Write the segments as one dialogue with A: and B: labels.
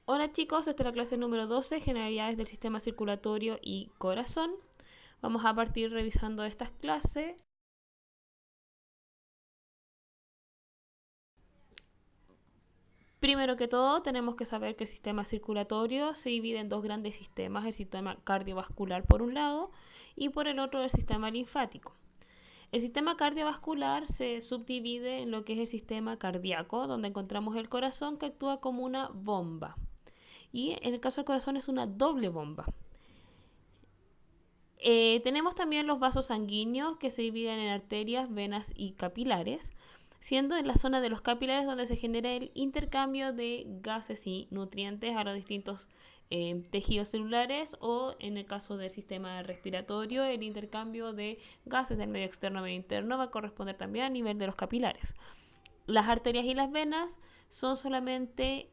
A: Hola chicos, esta es la clase número 12, Generalidades del Sistema Circulatorio y Corazón. Vamos a partir revisando estas clases. Primero que todo, tenemos que saber que el sistema circulatorio se divide en dos grandes sistemas, el sistema cardiovascular por un lado y por el otro el sistema linfático. El sistema cardiovascular se subdivide en lo que es el sistema cardíaco, donde encontramos el corazón que actúa como una bomba. Y en el caso del corazón es una doble bomba. Tenemos también los vasos sanguíneos que se dividen en arterias, venas y capilares, siendo en la zona de los capilares donde se genera el intercambio de gases y nutrientes a los distintos tejidos celulares, o en el caso del sistema respiratorio el intercambio de gases del medio externo a medio interno va a corresponder también a nivel de los capilares. Las arterias y las venas son solamente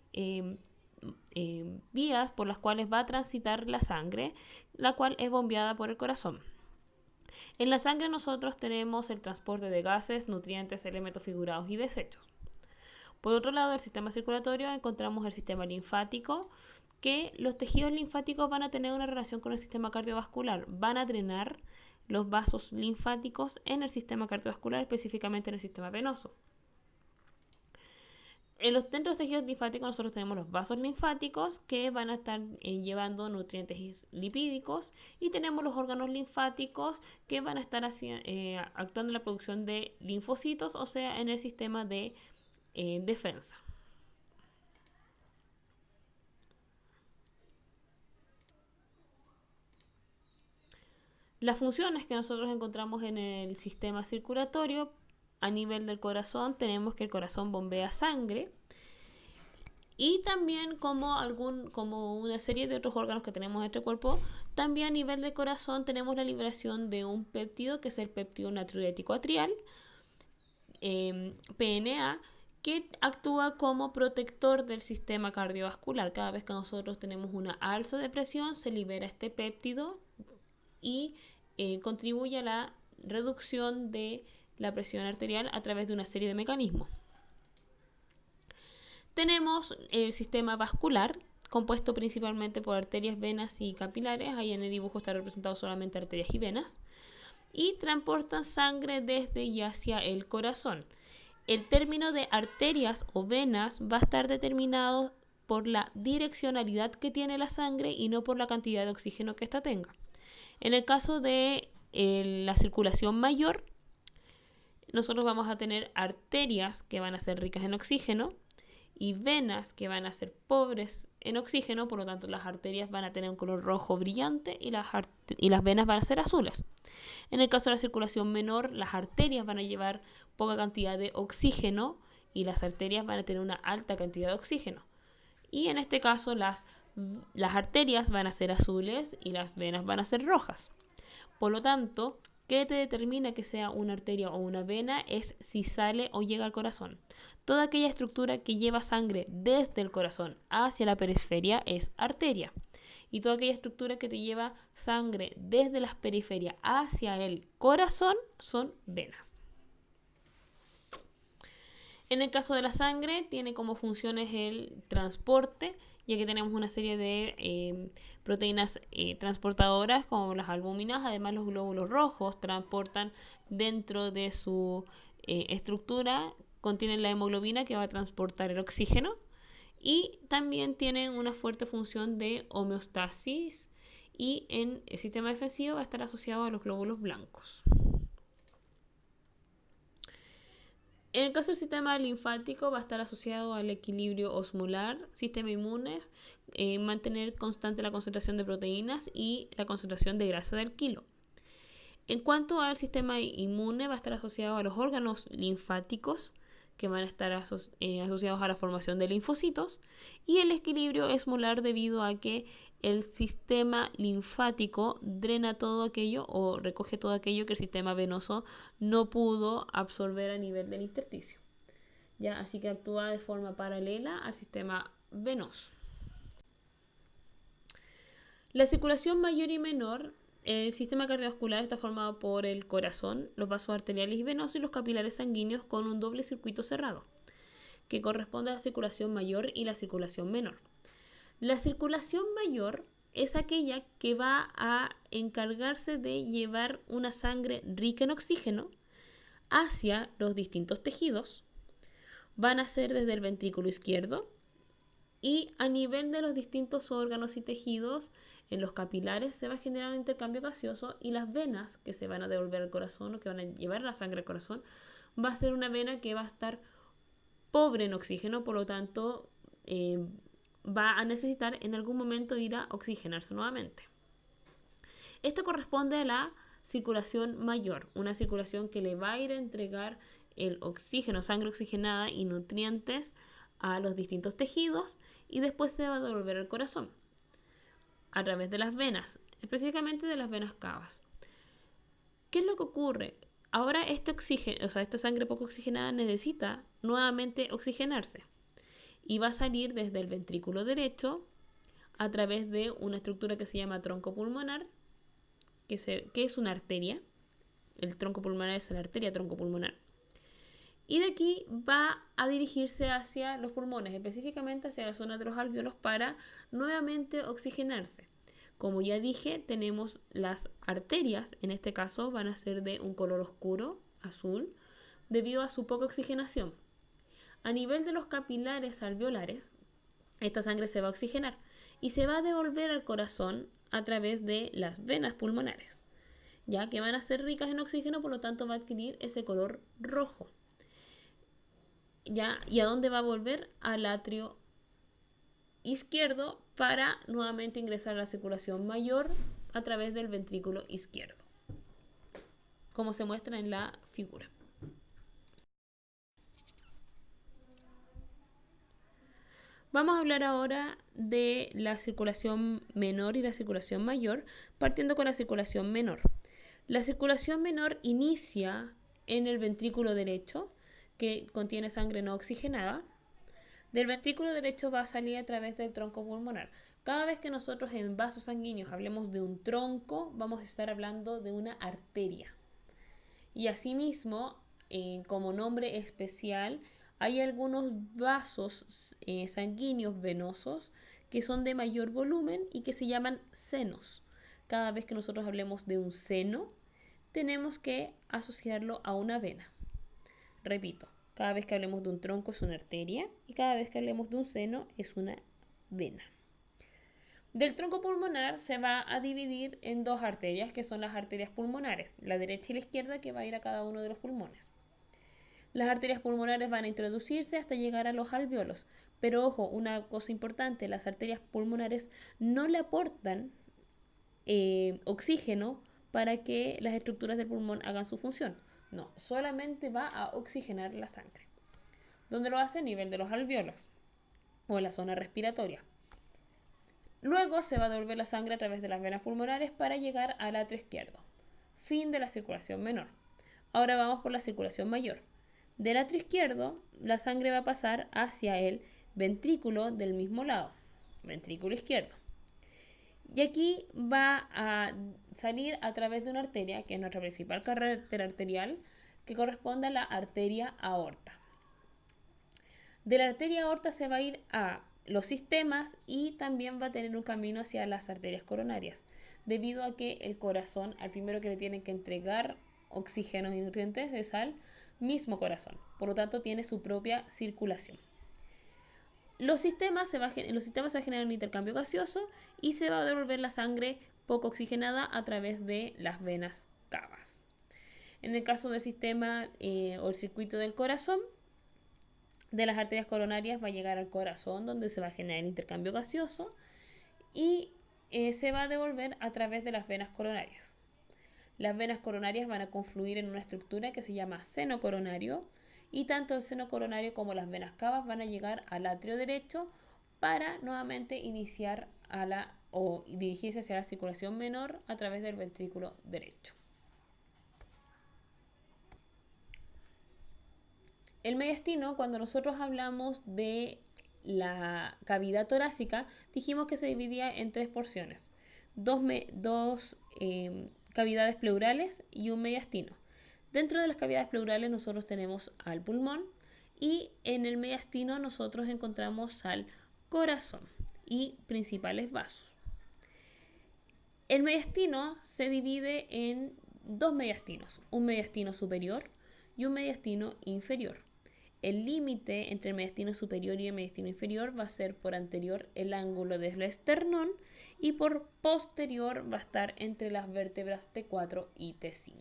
A: vías por las cuales va a transitar la sangre, la cual es bombeada por el corazón. En la sangre nosotros tenemos el transporte de gases, nutrientes, elementos figurados y desechos. Por otro lado, el sistema circulatorio encontramos el sistema linfático, que los tejidos linfáticos van a tener una relación con el sistema cardiovascular, van a drenar los vasos linfáticos en el sistema cardiovascular, específicamente en el sistema venoso. Dentro de los tejidos linfáticos nosotros tenemos los vasos linfáticos que van a estar llevando nutrientes lipídicos, y tenemos los órganos linfáticos que van a estar actuando en la producción de linfocitos, o sea, en el sistema de defensa. Las funciones que nosotros encontramos en el sistema circulatorio: a nivel del corazón tenemos que el corazón bombea sangre, y también como una serie de otros órganos que tenemos en nuestro cuerpo, también a nivel del corazón tenemos la liberación de un péptido, que es el péptido natriurético atrial, PNA, que actúa como protector del sistema cardiovascular. Cada vez que nosotros tenemos una alza de presión, se libera este péptido y contribuye a la reducción de la presión arterial a través de una serie de mecanismos. Tenemos el sistema vascular, compuesto principalmente por arterias, venas y capilares. Ahí en el dibujo está representado solamente arterias y venas, y transportan sangre desde y hacia el corazón. El término de arterias o venas va a estar determinado por la direccionalidad que tiene la sangre y no por la cantidad de oxígeno que ésta tenga. En el caso de la circulación mayor, nosotros vamos a tener arterias que van a ser ricas en oxígeno y venas que van a ser pobres en oxígeno. Por lo tanto, las arterias van a tener un color rojo brillante y las venas van a ser azules. En el caso de la circulación menor, las arterias van a llevar poca cantidad de oxígeno y las arterias van a tener una alta cantidad de oxígeno. Y en este caso las arterias van a ser azules y las venas van a ser rojas. Por lo tanto, ¿qué te determina que sea una arteria o una vena? Es si sale o llega al corazón. Toda aquella estructura que lleva sangre desde el corazón hacia la periferia es arteria. Y toda aquella estructura que te lleva sangre desde las periferias hacia el corazón son venas. En el caso de la sangre, tiene como funciones el transporte, ya que tenemos una serie de proteínas transportadoras como las albúminas. Además, los glóbulos rojos transportan dentro de su estructura, contienen la hemoglobina que va a transportar el oxígeno, y también tienen una fuerte función de homeostasis, y en el sistema defensivo va a estar asociado a los glóbulos blancos. En el caso del sistema linfático va a estar asociado al equilibrio osmolar, sistema inmune, mantener constante la concentración de proteínas y la concentración de grasa del kilo. En cuanto al sistema inmune, va a estar asociado a los órganos linfáticos, que van a estar asociados a la formación de linfocitos, y el equilibrio osmolar debido a que el sistema linfático drena todo aquello o recoge todo aquello que el sistema venoso no pudo absorber a nivel del intersticio. ¿Ya? Así que actúa de forma paralela al sistema venoso. La circulación mayor y menor: el sistema cardiovascular está formado por el corazón, los vasos arteriales y venosos y los capilares sanguíneos con un doble circuito cerrado, que corresponde a la circulación mayor y la circulación menor. La circulación mayor es aquella que va a encargarse de llevar una sangre rica en oxígeno hacia los distintos tejidos. Van a ser desde el ventrículo izquierdo y a nivel de los distintos órganos y tejidos, en los capilares se va a generar un intercambio gaseoso y las venas que se van a devolver al corazón o que van a llevar la sangre al corazón, va a ser una vena que va a estar pobre en oxígeno, por lo tanto va a necesitar en algún momento ir a oxigenarse nuevamente. Esto corresponde a la circulación mayor, una circulación que le va a ir a entregar el oxígeno, sangre oxigenada y nutrientes a los distintos tejidos y después se va a devolver al corazón a través de las venas, específicamente de las venas cavas. ¿Qué es lo que ocurre? Ahora este oxígeno, esta sangre poco oxigenada necesita nuevamente oxigenarse y va a salir desde el ventrículo derecho a través de una estructura que se llama tronco pulmonar, que es una arteria. El tronco pulmonar es la arteria tronco pulmonar. Y de aquí va a dirigirse hacia los pulmones, específicamente hacia la zona de los alvéolos para nuevamente oxigenarse. Como ya dije, tenemos las arterias, en este caso van a ser de un color oscuro, azul, debido a su poca oxigenación. A nivel de los capilares alveolares, esta sangre se va a oxigenar y se va a devolver al corazón a través de las venas pulmonares, ya que van a ser ricas en oxígeno, por lo tanto va a adquirir ese color rojo. ¿Ya? ¿Y a dónde va a volver? Al atrio izquierdo para nuevamente ingresar a la circulación mayor a través del ventrículo izquierdo, como se muestra en la figura. Vamos a hablar ahora de la circulación menor y la circulación mayor, partiendo con la circulación menor. La circulación menor inicia en el ventrículo derecho, que contiene sangre no oxigenada. Del ventrículo derecho va a salir a través del tronco pulmonar. Cada vez que nosotros en vasos sanguíneos hablemos de un tronco, vamos a estar hablando de una arteria. Y asimismo, como nombre especial, hay algunos vasos sanguíneos venosos que son de mayor volumen y que se llaman senos. Cada vez que nosotros hablemos de un seno, tenemos que asociarlo a una vena. Repito, cada vez que hablemos de un tronco es una arteria y cada vez que hablemos de un seno es una vena. Del tronco pulmonar se va a dividir en dos arterias, que son las arterias pulmonares, la derecha y la izquierda, que va a ir a cada uno de los pulmones. Las arterias pulmonares van a introducirse hasta llegar a los alvéolos, pero ojo, una cosa importante, las arterias pulmonares no le aportan oxígeno para que las estructuras del pulmón hagan su función. No, solamente va a oxigenar la sangre. ¿Dónde lo hace? A nivel de los alvéolos o en la zona respiratoria. Luego se va a devolver la sangre a través de las venas pulmonares para llegar al atrio izquierdo. Fin de la circulación menor. Ahora vamos por la circulación mayor. Del atrio izquierdo, la sangre va a pasar hacia el ventrículo del mismo lado, ventrículo izquierdo. Y aquí va a salir a través de una arteria, que es nuestra principal carretera arterial, que corresponde a la arteria aorta. De la arteria aorta se va a ir a los sistemas y también va a tener un camino hacia las arterias coronarias, debido a que el corazón, al primero que le tienen que entregar oxígeno y nutrientes es al mismo corazón. Por lo tanto, tiene su propia circulación. En los sistemas se va a generar un intercambio gaseoso y se va a devolver la sangre poco oxigenada a través de las venas cavas. En el caso del sistema o el circuito del corazón, de las arterias coronarias va a llegar al corazón, donde se va a generar el intercambio gaseoso y se va a devolver a través de las venas coronarias. Las venas coronarias van a confluir en una estructura que se llama seno coronario y tanto el seno coronario como las venas cavas van a llegar al atrio derecho para nuevamente iniciar o dirigirse hacia la circulación menor a través del ventrículo derecho. El mediastino, cuando nosotros hablamos de la cavidad torácica, dijimos que se dividía en tres porciones, dos cavidades pleurales y un mediastino. Dentro de las cavidades pleurales nosotros tenemos al pulmón y en el mediastino nosotros encontramos al corazón. y principales vasos. El mediastino se divide en dos mediastinos, un mediastino superior y un mediastino inferior. El límite entre el mediastino superior y el mediastino inferior va a ser por anterior el ángulo del esternón y por posterior va a estar entre las vértebras T4 y T5.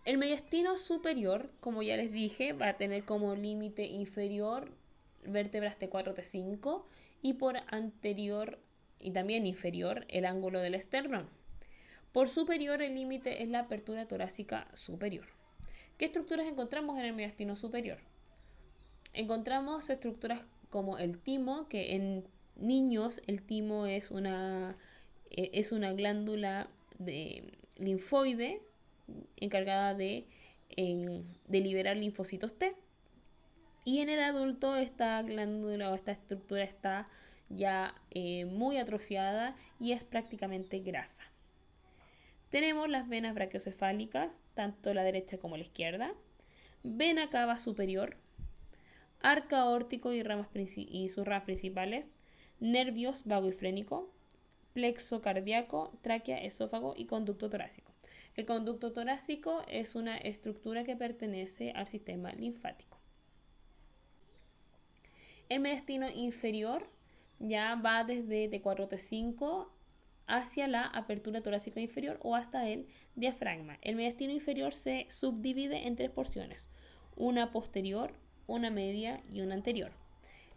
A: El mediastino superior, como ya les dije, va a tener como límite inferior vértebras T4, T5 y por anterior y también inferior el ángulo del esternón. Por superior el límite es la apertura torácica superior. ¿Qué estructuras encontramos en el mediastino superior? Encontramos estructuras como el timo, que en niños el timo es una glándula linfoide encargada de liberar linfocitos T. Y en el adulto esta glándula o esta estructura está ya muy atrofiada y es prácticamente grasa. Tenemos las venas brachiocefálicas, tanto la derecha como la izquierda, vena cava superior, arco aórtico y sus ramas principales, nervios vago y frénico, plexo cardíaco, tráquea, esófago y conducto torácico. El conducto torácico es una estructura que pertenece al sistema linfático. El mediastino inferior ya va desde T4, T5 hacia la apertura torácica inferior o hasta el diafragma. El mediastino inferior se subdivide en tres porciones, una posterior, una media y una anterior.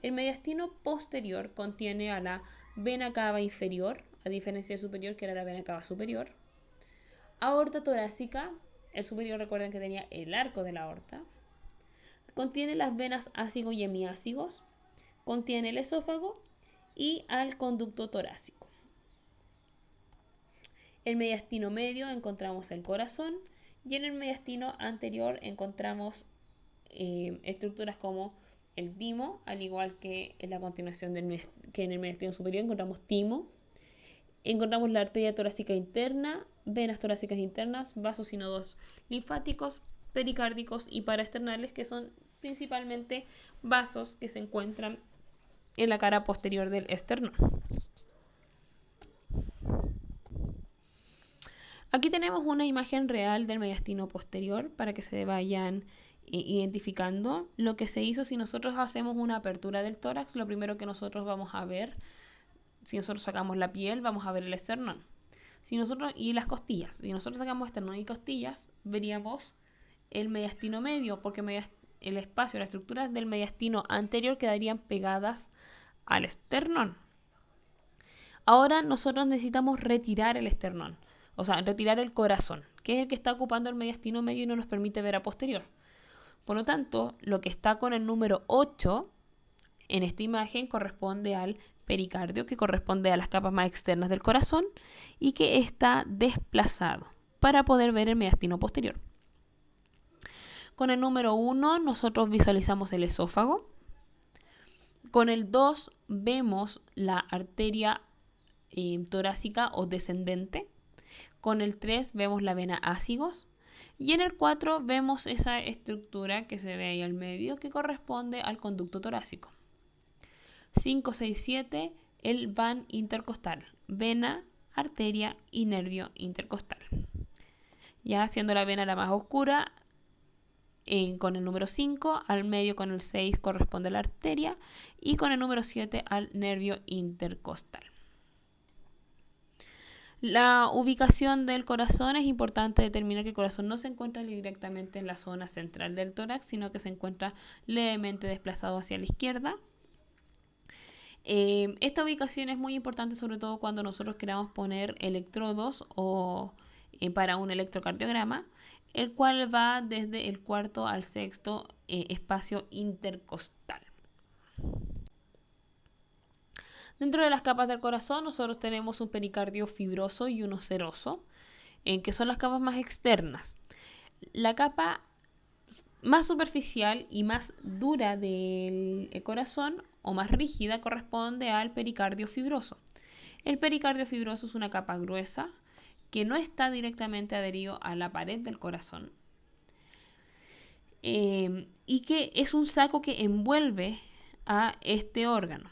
A: El mediastino posterior contiene a la vena cava inferior, a diferencia del superior que era la vena cava superior, aorta torácica, el superior recuerden que tenía el arco de la aorta, contiene las venas ácigo y hemiácigos, contiene el esófago y al conducto torácico. El mediastino medio encontramos el corazón y en el mediastino anterior encontramos estructuras como el timo, al igual que en la continuación que en el mediastino superior encontramos timo. Encontramos la arteria torácica interna, venas torácicas internas, vasos y nodos linfáticos, pericárdicos y paraesternales, que son principalmente vasos que se encuentran en la cara posterior del esternón. Aquí tenemos una imagen real del mediastino posterior para que se vayan identificando. Lo que se hizo, si nosotros hacemos una apertura del tórax, lo primero que nosotros vamos a ver, si nosotros sacamos la piel, vamos a ver el esternón. Y las costillas. Si nosotros sacamos esternón y costillas, veríamos el mediastino medio, porque el espacio, las estructuras del mediastino anterior quedarían pegadas al esternón. Ahora nosotros necesitamos retirar el esternón, o sea, retirar el corazón, que es el que está ocupando el mediastino medio y no nos permite ver a posterior. Por lo tanto, lo que está con el número 8 en esta imagen corresponde al pericardio, que corresponde a las capas más externas del corazón y que está desplazado para poder ver el mediastino posterior. Con el número 1 nosotros visualizamos el esófago. Con el 2 vemos la arteria torácica o descendente. Con el 3 vemos la vena ácigos. Y en el 4 vemos esa estructura que se ve ahí al medio que corresponde al conducto torácico. 5, 6, 7, el van intercostal, vena, arteria y nervio intercostal. Ya siendo la vena la más oscura, con el número 5, al medio con el 6 corresponde a la arteria y con el número 7 al nervio intercostal. La ubicación del corazón, es importante determinar que el corazón no se encuentra directamente en la zona central del tórax, sino que se encuentra levemente desplazado hacia la izquierda. Esta ubicación es muy importante, sobre todo cuando nosotros queramos poner electrodos o para un electrocardiograma, el cual va desde el cuarto al sexto espacio intercostal. Dentro de las capas del corazón nosotros tenemos un pericardio fibroso y uno seroso, que son las capas más externas. La capa más superficial y más dura del corazón o más rígida corresponde al pericardio fibroso. El pericardio fibroso es una capa gruesa que no está directamente adherido a la pared del corazón y que es un saco que envuelve a este órgano.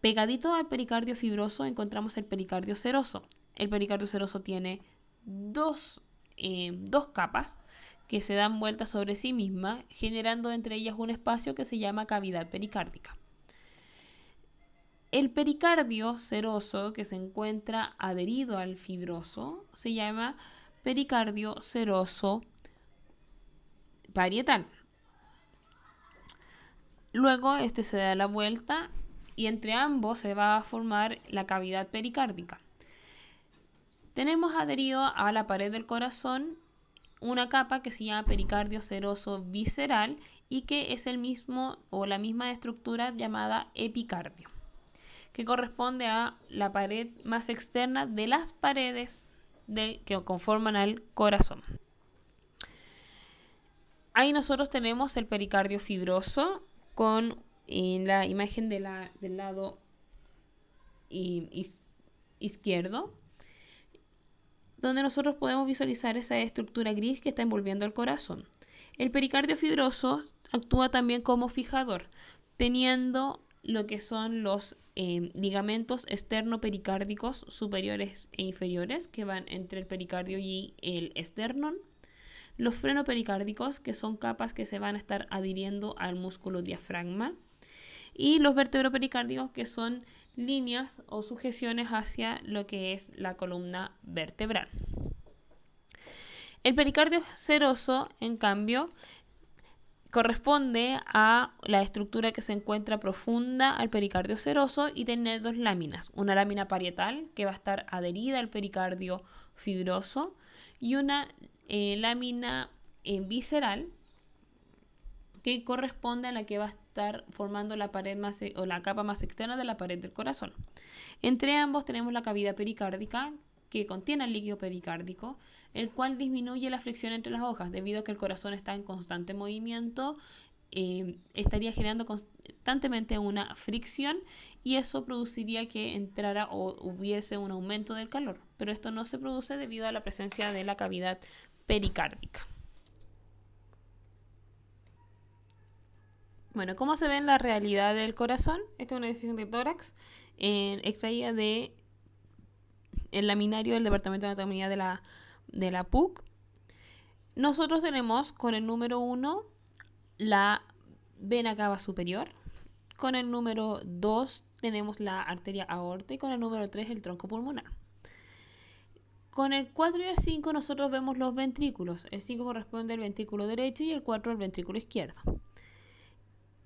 A: Pegadito al pericardio fibroso encontramos el pericardio seroso. El pericardio seroso tiene dos capas que se dan vueltas sobre sí mismas, generando entre ellas un espacio que se llama cavidad pericárdica. El pericardio seroso, que se encuentra adherido al fibroso, se llama pericardio seroso parietal. Luego este se da la vuelta y entre ambos se va a formar la cavidad pericárdica. Tenemos adherido a la pared del corazón una capa que se llama pericardio seroso visceral y que es el mismo o la misma estructura llamada epicardio, que corresponde a la pared más externa de las paredes que conforman al corazón. Ahí nosotros tenemos el pericardio fibroso con la imagen del lado izquierdo, donde nosotros podemos visualizar esa estructura gris que está envolviendo el corazón. El pericardio fibroso actúa también como fijador, teniendo lo que son los ligamentos externo-pericárdicos superiores e inferiores, que van entre el pericardio y el esternón. Los frenopericárdicos, que son capas que se van a estar adhiriendo al músculo diafragma. Y los vertebropericárdicos, que son líneas o sujeciones hacia lo que es la columna vertebral. El pericardio seroso, en cambio, corresponde a la estructura que se encuentra profunda al pericardio seroso y tiene dos láminas. Una lámina parietal, que va a estar adherida al pericardio fibroso, y una lámina visceral, que corresponde a la que va a estar formando la pared o la capa más externa de la pared del corazón. Entre ambos tenemos la cavidad pericárdica, que contiene el líquido pericárdico, el cual disminuye la fricción entre las hojas, debido a que el corazón está en constante movimiento, estaría generando constantemente una fricción y eso produciría que entrara o hubiese un aumento del calor, pero esto no se produce debido a la presencia de la cavidad pericárdica. Bueno, ¿cómo se ve en la realidad del corazón? Esta es una disección de tórax extraída del laminario del Departamento de Anatomía de la PUC. Nosotros tenemos con el número 1 la vena cava superior, con el número 2 tenemos la arteria aorta y con el número 3 el tronco pulmonar. Con el 4 y el 5 nosotros vemos los ventrículos. El 5 corresponde al ventrículo derecho y el 4 al ventrículo izquierdo.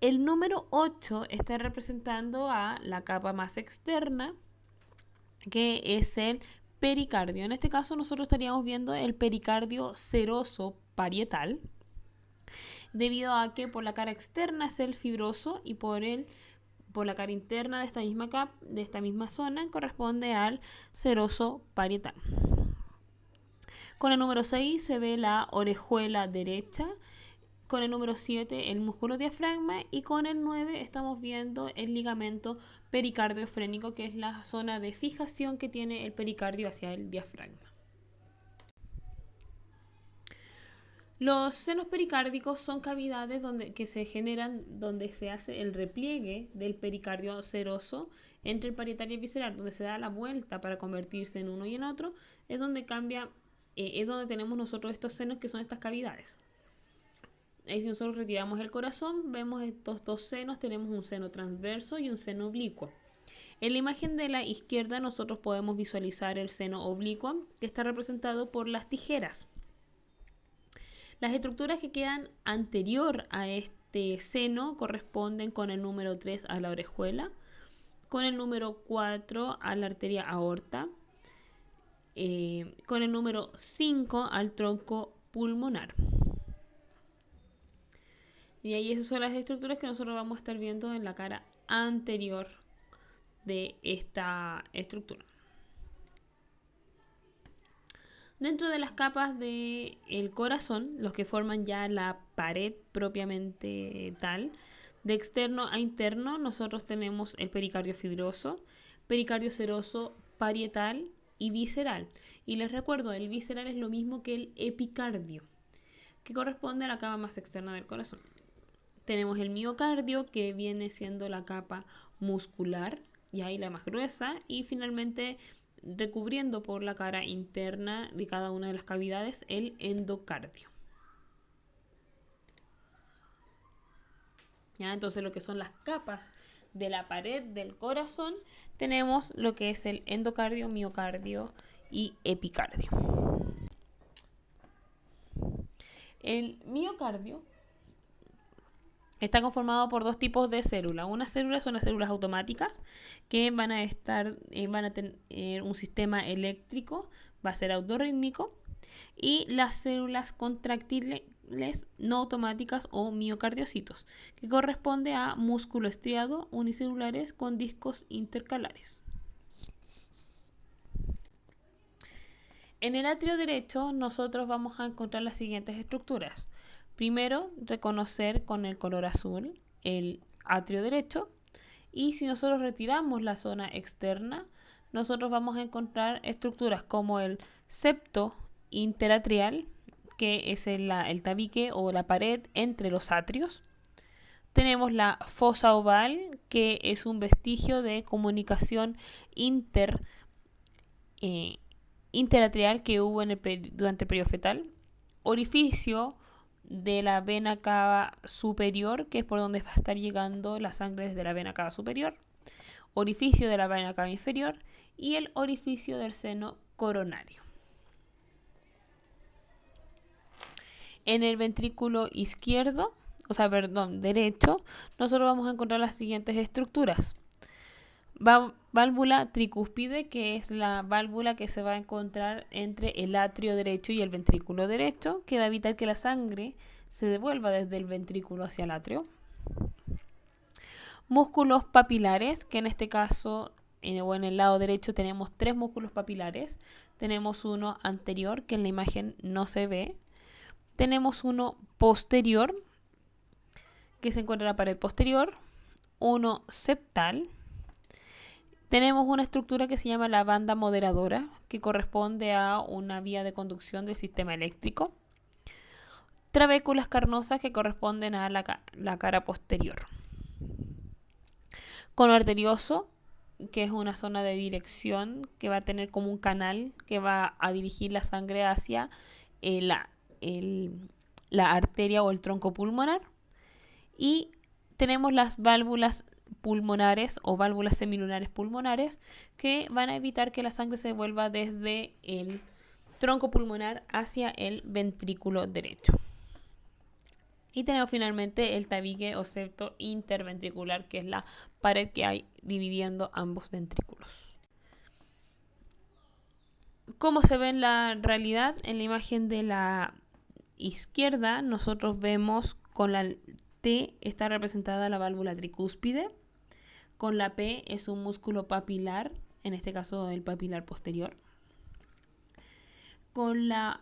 A: El número 8 está representando a la capa más externa, que es el pericardio. En este caso nosotros estaríamos viendo el pericardio seroso parietal, debido a que por la cara externa es el fibroso y por la cara interna de esta misma zona corresponde al seroso parietal. Con el número 6 se ve la orejuela derecha, con el número 7 el músculo diafragma y con el 9 estamos viendo el ligamento pericardiofrénico, que es la zona de fijación que tiene el pericardio hacia el diafragma. Los senos pericárdicos son cavidades que se generan donde se hace el repliegue del pericardio seroso entre el parietal y el visceral, donde se da la vuelta para convertirse en uno y en otro, es donde tenemos nosotros estos senos, que son estas cavidades. Ahí, si nosotros retiramos el corazón, vemos estos dos senos, tenemos un seno transverso y un seno oblicuo. En la imagen de la izquierda nosotros podemos visualizar el seno oblicuo, que está representado por las tijeras. Las estructuras que quedan anterior a este seno corresponden con el número 3 a la orejuela, con el número 4 a la arteria aorta, con el número 5 al tronco pulmonar. Y ahí esas son las estructuras que nosotros vamos a estar viendo en la cara anterior de esta estructura. Dentro de las capas del corazón, los que forman ya la pared propiamente tal, de externo a interno, nosotros tenemos el pericardio fibroso, pericardio seroso parietal y visceral. Y les recuerdo, el visceral es lo mismo que el epicardio, que corresponde a la capa más externa del corazón. Tenemos el miocardio, que viene siendo la capa muscular, y ahí la más gruesa, y finalmente recubriendo por la cara interna de cada una de las cavidades el endocardio. ¿Ya? Entonces lo que son las capas de la pared del corazón, tenemos lo que es el endocardio, miocardio y epicardio. El miocardio está conformado por dos tipos de células. Unas células son las células automáticas, que van a tener un sistema eléctrico, va a ser autorrítmico, y las células contráctiles no automáticas o miocardiocitos, que corresponde a músculo estriado unicelulares con discos intercalares. En el atrio derecho nosotros vamos a encontrar las siguientes estructuras. Primero, reconocer con el color azul el atrio derecho, y si nosotros retiramos la zona externa, nosotros vamos a encontrar estructuras como el septo interatrial, que es el tabique o la pared entre los atrios. Tenemos la fosa oval, que es un vestigio de comunicación interatrial que hubo durante el periodo fetal. Orificio de la vena cava superior, que es por donde va a estar llegando la sangre desde la vena cava superior. Orificio de la vena cava inferior y el orificio del seno coronario. En el ventrículo derecho, nosotros vamos a encontrar las siguientes estructuras. Válvula tricúspide, que es la válvula que se va a encontrar entre el atrio derecho y el ventrículo derecho, que va a evitar que la sangre se devuelva desde el ventrículo hacia el atrio. Músculos papilares, que en este caso en el lado derecho tenemos 3 músculos papilares. Tenemos uno anterior, que en la imagen no se ve. Tenemos uno posterior, que se encuentra en la pared posterior. Uno septal. Tenemos una estructura que se llama la banda moderadora, que corresponde a una vía de conducción del sistema eléctrico. Trabéculas carnosas, que corresponden a la cara posterior. Cono arterioso, que es una zona de dirección que va a tener como un canal que va a dirigir la sangre hacia la arteria o el tronco pulmonar. Y tenemos las válvulas pulmonares o válvulas semilunares pulmonares, que van a evitar que la sangre se devuelva desde el tronco pulmonar hacia el ventrículo derecho. Y tenemos finalmente el tabique o septo interventricular, que es la pared que hay dividiendo ambos ventrículos. ¿Cómo se ve en la realidad? En la imagen de la izquierda nosotros vemos con la T está representada la válvula tricúspide, con la P es un músculo papilar, en este caso el papilar posterior. Con la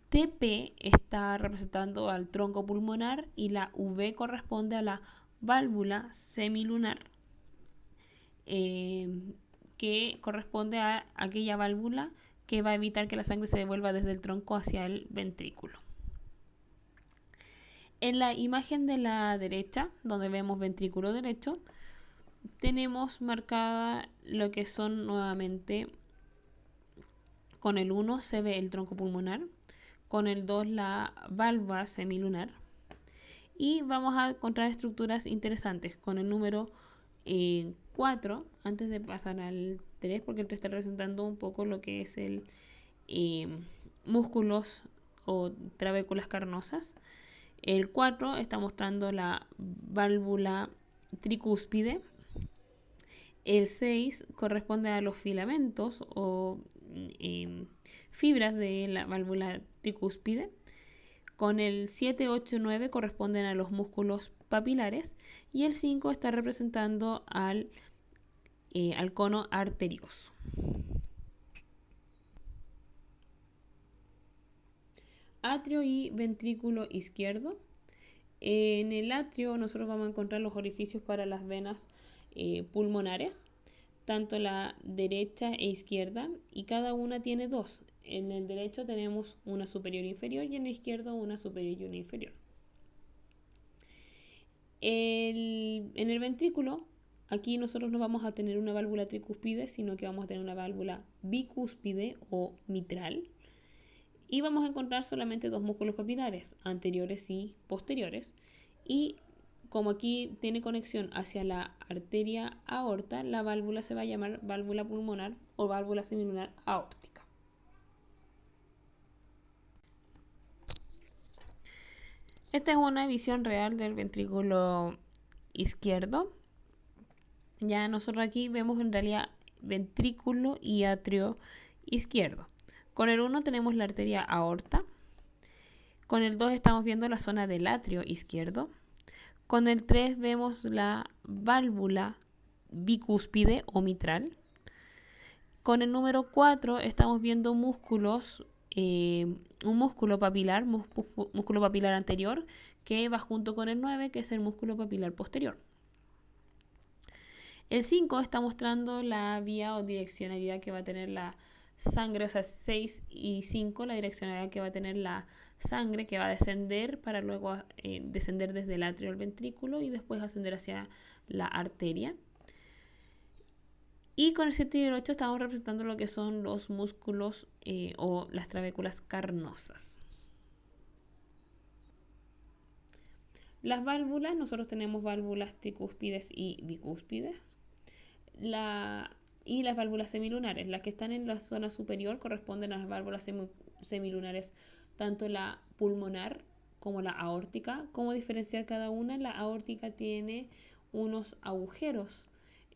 A: TP está representando al tronco pulmonar y la V corresponde a la válvula semilunar, que corresponde a aquella válvula que va a evitar que la sangre se devuelva desde el tronco hacia el ventrículo. En la imagen de la derecha, donde vemos ventrículo derecho, tenemos marcada lo que son nuevamente, con el 1 se ve el tronco pulmonar, con el 2 la válvula semilunar, y vamos a encontrar estructuras interesantes con el número 4, antes de pasar al 3, porque el 3 está representando un poco lo que es el músculos o trabéculas carnosas. El 4 está mostrando la válvula tricúspide. El 6 corresponde a los filamentos o fibras de la válvula tricúspide. Con el 7, 8 y 9 corresponden a los músculos papilares. Y el 5 está representando al cono arterioso. Atrio y ventrículo izquierdo. En el atrio nosotros vamos a encontrar los orificios para las venas pulmonares, tanto la derecha e izquierda, y cada una tiene 2. En el derecho tenemos una superior e inferior y en el izquierdo una superior y una inferior. En el ventrículo, aquí nosotros no vamos a tener una válvula tricúspide, sino que vamos a tener una válvula bicúspide o mitral. Y vamos a encontrar solamente dos músculos papilares, anteriores y posteriores. Y como aquí tiene conexión hacia la arteria aorta, la válvula se va a llamar válvula pulmonar o válvula semilunar aórtica. Esta es una visión real del ventrículo izquierdo. Ya nosotros aquí vemos en realidad ventrículo y atrio izquierdo. Con el 1 tenemos la arteria aorta. Con el 2 estamos viendo la zona del atrio izquierdo. Con el 3 vemos la válvula bicúspide o mitral. Con el número 4 estamos viendo músculos, un músculo papilar anterior que va junto con el 9, que es el músculo papilar posterior. El 5 está mostrando la vía o direccionalidad que va a tener la sangre, o sea, 6 y 5, la direccionalidad que va a tener la sangre, que va a descender para luego descender desde el atrio al ventrículo y después ascender hacia la arteria. Y con el 7 y el 8 estamos representando lo que son los músculos o las trabéculas carnosas. Las válvulas, nosotros tenemos válvulas tricúspides y bicúspides. Y las válvulas semilunares, las que están en la zona superior corresponden a las válvulas semilunares, tanto la pulmonar como la aórtica. ¿Cómo diferenciar cada una? La aórtica tiene unos agujeros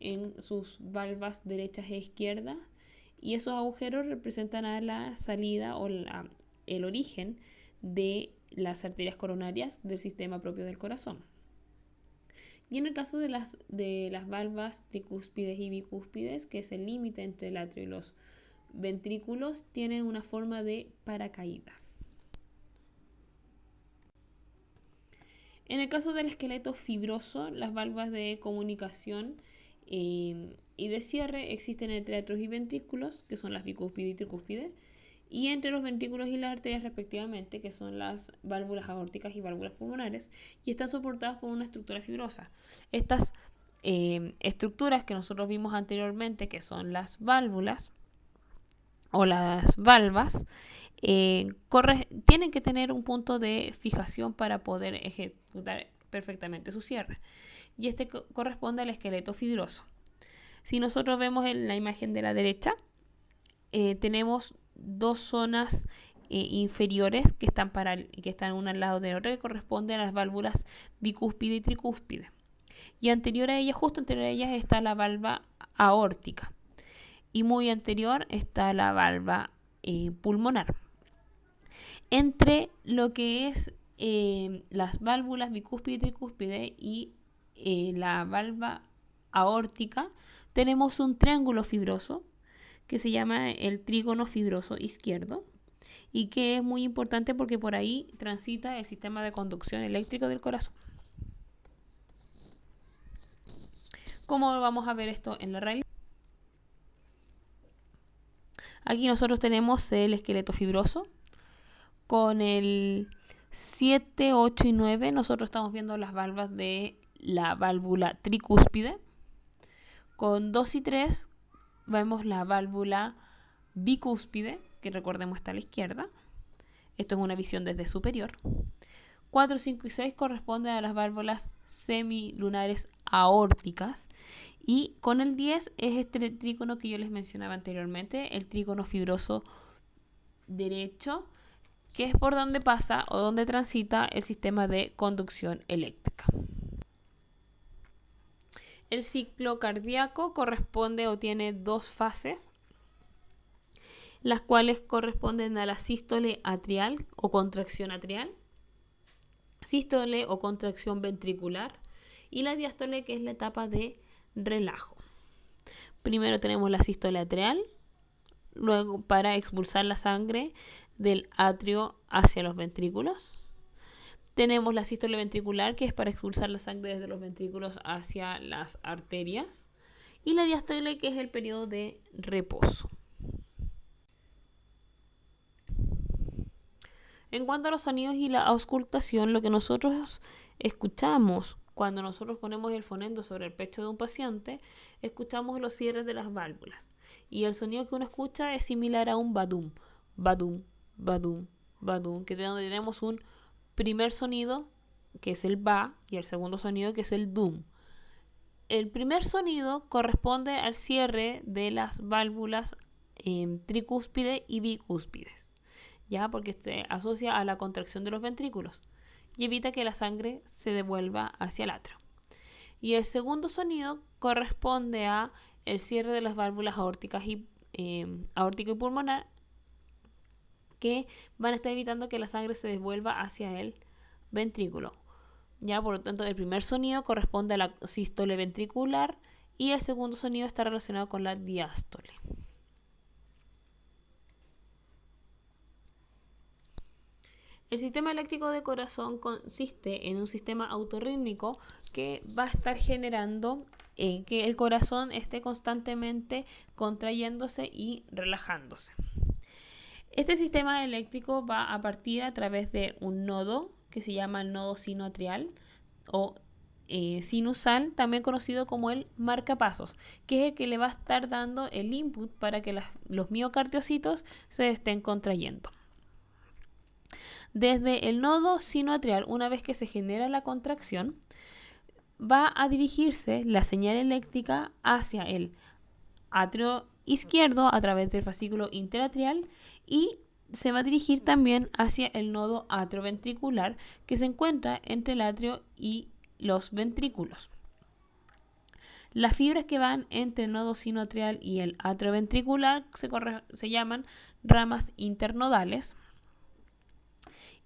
A: en sus valvas derechas e izquierdas y esos agujeros representan a la salida o el origen de las arterias coronarias del sistema propio del corazón. Y en el caso de las valvas tricúspides y bicúspides, que es el límite entre el atrio y los ventrículos, tienen una forma de paracaídas. En el caso del esqueleto fibroso, las valvas de comunicación y de cierre existen entre atrios y ventrículos, que son las bicúspide y tricúspide, y entre los ventrículos y las arterias respectivamente, que son las válvulas aórticas y válvulas pulmonares, y están soportadas por una estructura fibrosa. Estas estructuras que nosotros vimos anteriormente, que son las válvulas o las valvas, tienen que tener un punto de fijación para poder ejecutar perfectamente su cierre, y este corresponde al esqueleto fibroso. Si nosotros vemos en la imagen de la derecha, tenemos dos zonas inferiores que están una al lado de otra, que corresponden a las válvulas bicúspide y tricúspide. Y anterior a ellas, justo anterior a ellas, está la valva aórtica. Y muy anterior está la valva pulmonar. Entre lo que es las válvulas bicúspide y tricúspide y la valva aórtica, tenemos un triángulo fibroso que se llama el trígono fibroso izquierdo y que es muy importante porque por ahí transita el sistema de conducción eléctrico del corazón. ¿Cómo vamos a ver esto en la realidad? Aquí nosotros tenemos el esqueleto fibroso. Con el 7, 8 y 9 nosotros estamos viendo las valvas de la válvula tricúspide. Con 2 y 3 vemos la válvula bicúspide, que recordemos está a la izquierda. Esto es una visión desde superior. 4, 5 y 6 corresponden a las válvulas semilunares aórticas. Y con el 10 es este trígono que yo les mencionaba anteriormente, el trígono fibroso derecho, que es por donde pasa o donde transita el sistema de conducción eléctrica. El ciclo cardíaco corresponde o tiene dos fases, las cuales corresponden a la sístole atrial o contracción atrial, sístole o contracción ventricular y la diástole, que es la etapa de relajo. Primero tenemos la sístole atrial, luego para expulsar la sangre del atrio hacia los ventrículos. Tenemos la sístole ventricular, que es para expulsar la sangre desde los ventrículos hacia las arterias. Y la diástole, que es el periodo de reposo. En cuanto a los sonidos y la auscultación, lo que nosotros escuchamos cuando nosotros ponemos el fonendo sobre el pecho de un paciente, escuchamos los cierres de las válvulas. Y el sonido que uno escucha es similar a un badum, badum, badum, badum, que es donde tenemos un primer sonido, que es el ba, y el segundo sonido, que es el dum. El primer sonido corresponde al cierre de las válvulas tricúspide y bicúspides, ya, porque se asocia a la contracción de los ventrículos y evita que la sangre se devuelva hacia el atrio. Y el segundo sonido corresponde a el cierre de las válvulas aórticas aórtico y pulmonar, que van a estar evitando que la sangre se devuelva hacia el ventrículo. Ya, por lo tanto, el primer sonido corresponde a la sístole ventricular y el segundo sonido está relacionado con la diástole. El sistema eléctrico de corazón consiste en un sistema autorrítmico que va a estar generando que el corazón esté constantemente contrayéndose y relajándose. Este sistema eléctrico va a partir a través de un nodo que se llama el nodo sinoatrial o sinusal, también conocido como el marcapasos, que es el que le va a estar dando el input para que los miocardiocitos se estén contrayendo. Desde el nodo sinoatrial, una vez que se genera la contracción, va a dirigirse la señal eléctrica hacia el atrio izquierdo a través del fascículo interatrial y se va a dirigir también hacia el nodo atrioventricular que se encuentra entre el atrio y los ventrículos. Las fibras que van entre el nodo sinoatrial y el atrioventricular se llaman ramas internodales,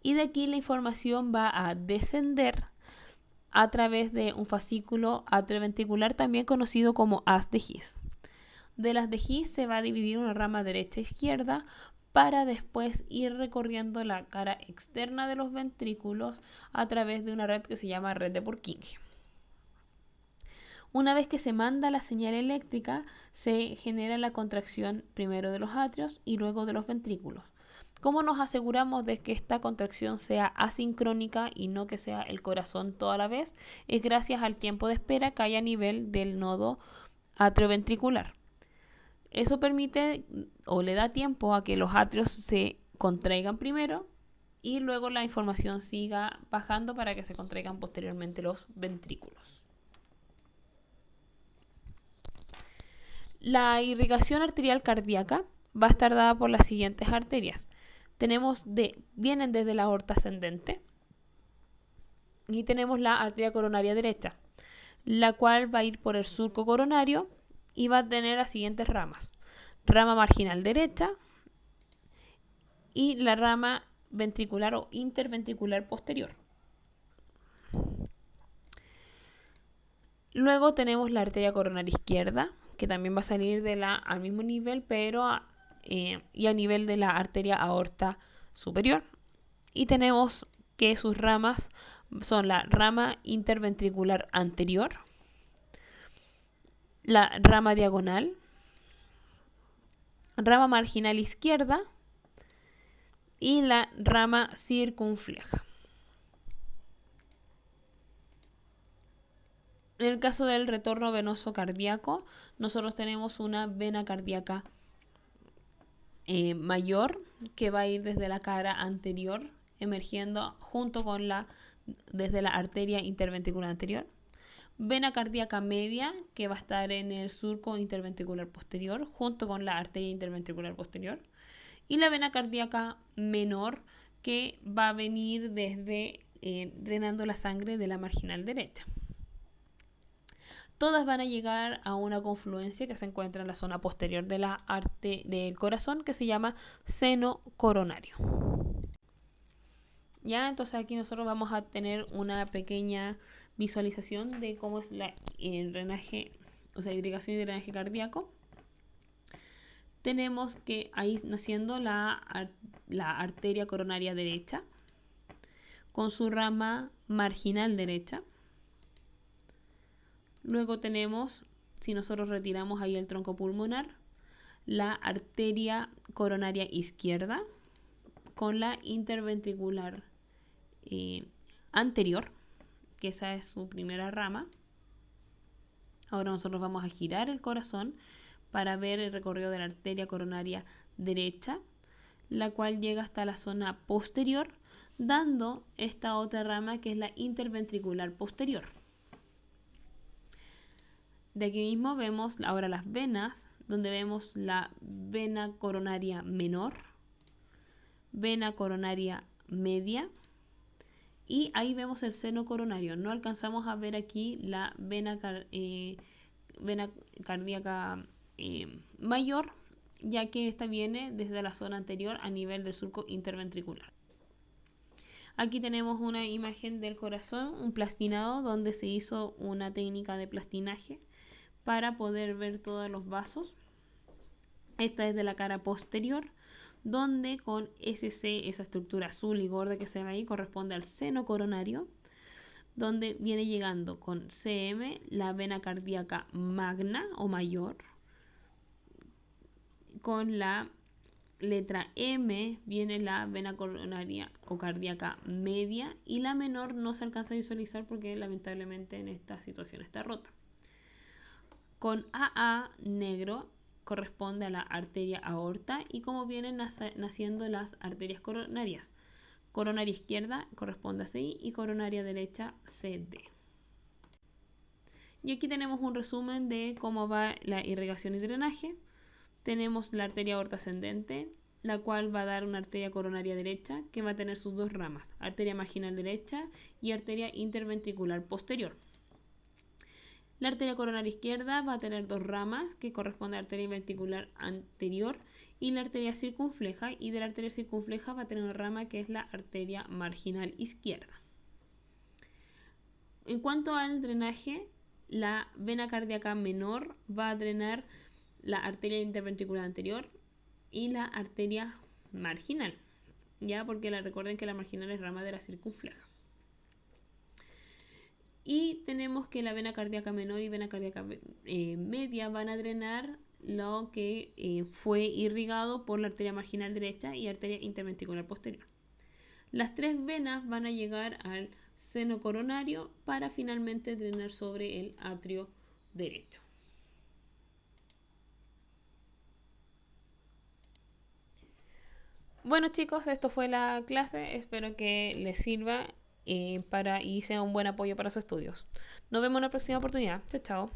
A: y de aquí la información va a descender a través de un fascículo atrioventricular también conocido como haz de His. De las de His se va a dividir una rama derecha e izquierda para después ir recorriendo la cara externa de los ventrículos a través de una red que se llama red de Purkinje. Una vez que se manda la señal eléctrica, se genera la contracción primero de los atrios y luego de los ventrículos. ¿Cómo nos aseguramos de que esta contracción sea asincrónica y no que sea el corazón toda la vez? Es gracias al tiempo de espera que hay a nivel del nodo atrioventricular. Eso permite o le da tiempo a que los atrios se contraigan primero y luego la información siga bajando para que se contraigan posteriormente los ventrículos. La irrigación arterial cardíaca va a estar dada por las siguientes arterias. Vienen desde la aorta ascendente y tenemos la arteria coronaria derecha, la cual va a ir por el surco coronario y va a tener las siguientes ramas: rama marginal derecha y la rama ventricular o interventricular posterior. Luego tenemos la arteria coronaria izquierda, que también va a salir al mismo nivel, pero y a nivel de la arteria aorta superior. Y tenemos que sus ramas son la rama interventricular anterior, la rama diagonal, rama marginal izquierda y la rama circunfleja. En el caso del retorno venoso cardíaco, nosotros tenemos una vena cardíaca mayor que va a ir desde la cara anterior, emergiendo junto con desde la arteria interventricular anterior. Vena cardíaca media, que va a estar en el surco interventricular posterior, junto con la arteria interventricular posterior. Y la vena cardíaca menor, que va a venir desde drenando la sangre de la marginal derecha. Todas van a llegar a una confluencia que se encuentra en la zona posterior de del corazón, que se llama seno coronario. Ya, entonces aquí nosotros vamos a tener una pequeña visualización de cómo es el drenaje, o sea, irrigación y drenaje cardíaco. Tenemos que ahí naciendo la arteria coronaria derecha con su rama marginal derecha. Luego tenemos, si nosotros retiramos ahí el tronco pulmonar, la arteria coronaria izquierda con la interventricular anterior, que esa es su primera rama. Ahora nosotros vamos a girar el corazón para ver el recorrido de la arteria coronaria derecha, la cual llega hasta la zona posterior, dando esta otra rama que es la interventricular posterior. De aquí mismo vemos ahora las venas, donde vemos la vena coronaria menor, vena coronaria media, y ahí vemos el seno coronario. No alcanzamos a ver aquí la vena cardíaca mayor, ya que esta viene desde la zona anterior a nivel del surco interventricular. Aquí tenemos una imagen del corazón, un plastinado, donde se hizo una técnica de plastinaje para poder ver todos los vasos. Esta es de la cara posterior, donde con SC, esa estructura azul y gorda que se ve ahí, corresponde al seno coronario, donde viene llegando con CM la vena cardíaca magna o mayor, con la letra M viene la vena coronaria o cardíaca media, y la menor no se alcanza a visualizar porque lamentablemente en esta situación está rota. Con AA negro corresponde a la arteria aorta, y como vienen naciendo las arterias coronarias. Coronaria izquierda corresponde a CI y coronaria derecha CD. Y aquí tenemos un resumen de cómo va la irrigación y drenaje. Tenemos la arteria aorta ascendente, la cual va a dar una arteria coronaria derecha que va a tener sus dos ramas, arteria marginal derecha y arteria interventricular posterior. La arteria coronaria izquierda va a tener dos ramas que corresponden a la arteria ventricular anterior y la arteria circunfleja, y de la arteria circunfleja va a tener una rama que es la arteria marginal izquierda. En cuanto al drenaje, la vena cardíaca menor va a drenar la arteria interventricular anterior y la arteria marginal, ya porque recuerden que la marginal es rama de la circunfleja. Y tenemos que la vena cardíaca menor y vena cardíaca media van a drenar lo que fue irrigado por la arteria marginal derecha y arteria interventricular posterior. Las tres venas van a llegar al seno coronario para finalmente drenar sobre el atrio derecho. Bueno chicos, esto fue la clase, espero que les sirva y sea un buen apoyo para sus estudios. Nos vemos en la próxima oportunidad. Chao, chao.